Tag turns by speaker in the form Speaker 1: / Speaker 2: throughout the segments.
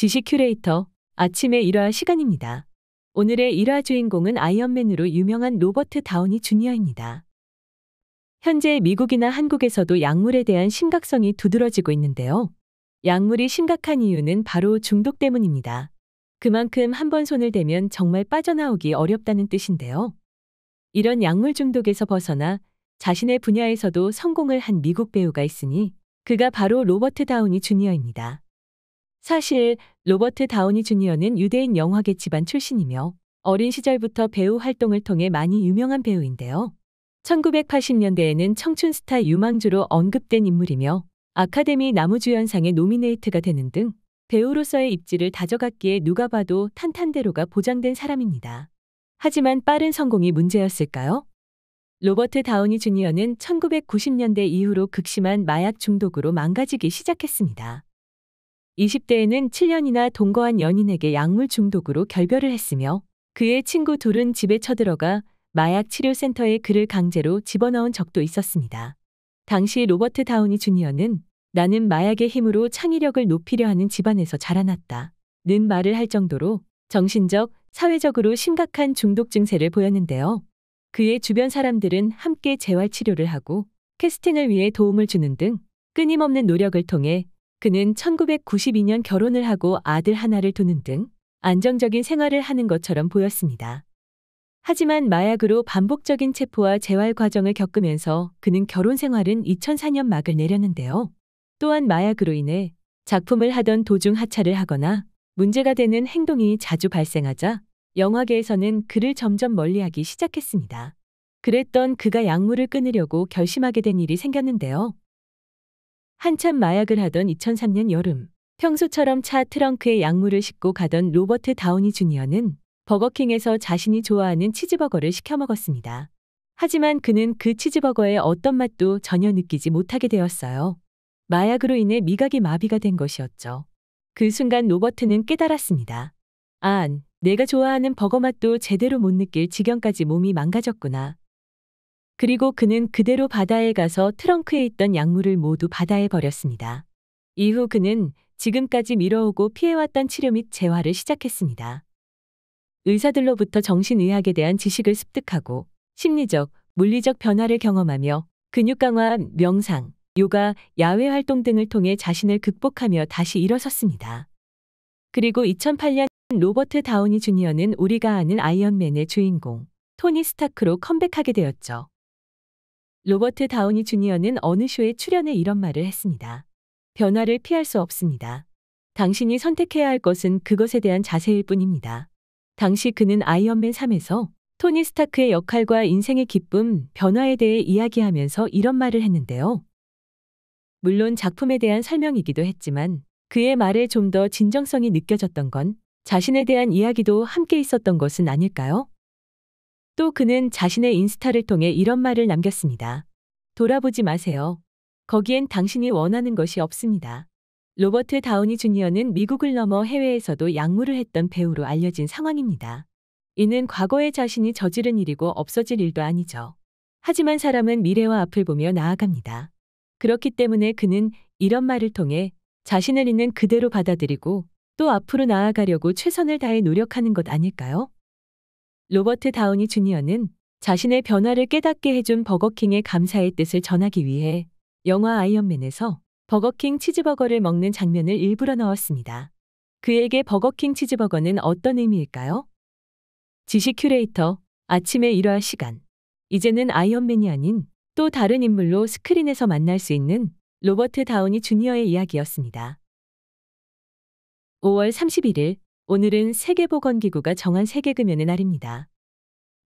Speaker 1: 지식 큐레이터 아침의 일화 시간입니다. 오늘의 일화 주인공은 아이언맨으로 유명한 로버트 다우니 주니어입니다. 현재 미국이나 한국에서도 약물에 대한 심각성이 두드러지고 있는데요. 약물이 심각한 이유는 바로 중독 때문입니다. 그만큼 한번 손을 대면 정말 빠져나오기 어렵다는 뜻인데요. 이런 약물 중독에서 벗어나 자신의 분야에서도 성공을 한 미국 배우가 있으니 그가 바로 로버트 다우니 주니어입니다. 사실 로버트 다우니 주니어는 유대인 영화계 집안 출신이며 어린 시절부터 배우 활동을 통해 많이 유명한 배우인데요. 1980년대에는 청춘 스타 유망주로 언급된 인물이며 아카데미 나무주연상에 노미네이트가 되는 등 배우로서의 입지를 다져갔기에 누가 봐도 탄탄대로가 보장된 사람입니다. 하지만 빠른 성공이 문제였을까요? 로버트 다우니 주니어는 1990년대 이후로 극심한 마약 중독으로 망가지기 시작했습니다. 20대에는 7년이나 동거한 연인에게 약물 중독으로 결별을 했으며 그의 친구 둘은 집에 쳐들어가 마약 치료센터에 그를 강제로 집어넣은 적도 있었습니다. 당시 로버트 다우니 주니어는 나는 마약의 힘으로 창의력을 높이려 하는 집안에서 자라났다 는 말을 할 정도로 정신적, 사회적으로 심각한 중독 증세를 보였는데요. 그의 주변 사람들은 함께 재활치료를 하고 캐스팅을 위해 도움을 주는 등 끊임없는 노력을 통해 그는 1992년 결혼을 하고 아들 하나를 두는 등 안정적인 생활을 하는 것처럼 보였습니다. 하지만 마약으로 반복적인 체포와 재활 과정을 겪으면서 그는 결혼 생활은 2004년 막을 내렸는데요. 또한 마약으로 인해 작품을 하던 도중 하차를 하거나 문제가 되는 행동이 자주 발생하자 영화계에서는 그를 점점 멀리하기 시작했습니다. 그랬던 그가 약물을 끊으려고 결심하게 된 일이 생겼는데요. 한참 마약을 하던 2003년 여름, 평소처럼 차 트렁크에 약물을 싣고 가던 로버트 다우니 주니어는 버거킹에서 자신이 좋아하는 치즈버거를 시켜 먹었습니다. 하지만 그는 그 치즈버거의 어떤 맛도 전혀 느끼지 못하게 되었어요. 마약으로 인해 미각이 마비가 된 것이었죠. 그 순간 로버트는 깨달았습니다. 아, 내가 좋아하는 버거 맛도 제대로 못 느낄 지경까지 몸이 망가졌구나. 그리고 그는 그대로 바다에 가서 트렁크에 있던 약물을 모두 바다에 버렸습니다. 이후 그는 지금까지 미뤄오고 피해왔던 치료 및 재활을 시작했습니다. 의사들로부터 정신의학에 대한 지식을 습득하고 심리적, 물리적 변화를 경험하며 근육 강화, 명상, 요가, 야외 활동 등을 통해 자신을 극복하며 다시 일어섰습니다. 그리고 2008년 로버트 다우니 주니어는 우리가 아는 아이언맨의 주인공 토니 스타크로 컴백하게 되었죠. 로버트 다우니 주니어는 어느 쇼에 출연해 이런 말을 했습니다. 변화를 피할 수 없습니다. 당신이 선택해야 할 것은 그것에 대한 자세일 뿐입니다. 당시 그는 아이언맨 3에서 토니 스타크의 역할과 인생의 기쁨, 변화에 대해 이야기하면서 이런 말을 했는데요. 물론 작품에 대한 설명이기도 했지만 그의 말에 좀 더 진정성이 느껴졌던 건 자신에 대한 이야기도 함께 있었던 것은 아닐까요? 또 그는 자신의 인스타를 통해 이런 말을 남겼습니다. 돌아보지 마세요. 거기엔 당신이 원하는 것이 없습니다. 로버트 다우니 주니어는 미국을 넘어 해외에서도 약물을 했던 배우로 알려진 상황입니다. 이는 과거에 자신이 저지른 일이고 없어질 일도 아니죠. 하지만 사람은 미래와 앞을 보며 나아갑니다. 그렇기 때문에 그는 이런 말을 통해 자신을 있는 그대로 받아들이고 또 앞으로 나아가려고 최선을 다해 노력하는 것 아닐까요? 로버트 다우니 주니어는 자신의 변화를 깨닫게 해준 버거킹의 감사의 뜻을 전하기 위해 영화 아이언맨에서 버거킹 치즈버거를 먹는 장면을 일부러 넣었습니다. 그에게 버거킹 치즈버거는 어떤 의미일까요? 지식 큐레이터 아침의 일화 시간. 이제는 아이언맨이 아닌 또 다른 인물로 스크린에서 만날 수 있는 로버트 다우니 주니어의 이야기였습니다. 5월 31일, 오늘은 세계보건기구가 정한 세계금연의 날입니다.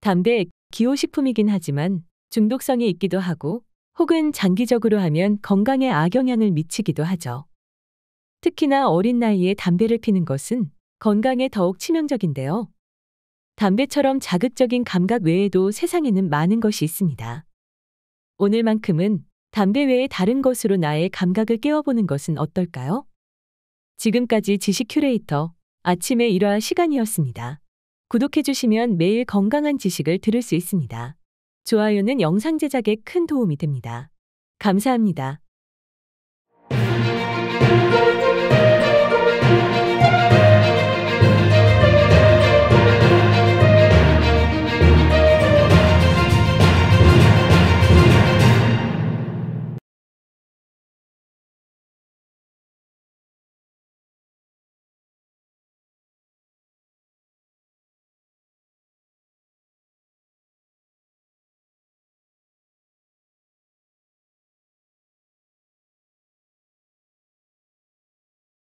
Speaker 1: 담배, 기호식품이긴 하지만 중독성이 있기도 하고 혹은 장기적으로 하면 건강에 악영향을 미치기도 하죠. 특히나 어린 나이에 담배를 피는 것은 건강에 더욱 치명적인데요. 담배처럼 자극적인 감각 외에도 세상에는 많은 것이 있습니다. 오늘만큼은 담배 외에 다른 것으로 나의 감각을 깨워보는 것은 어떨까요? 지금까지 지식 큐레이터 아침의 일화 시간이었습니다. 구독해주시면 매일 건강한 지식을 들을 수 있습니다. 좋아요는 영상 제작에 큰 도움이 됩니다. 감사합니다.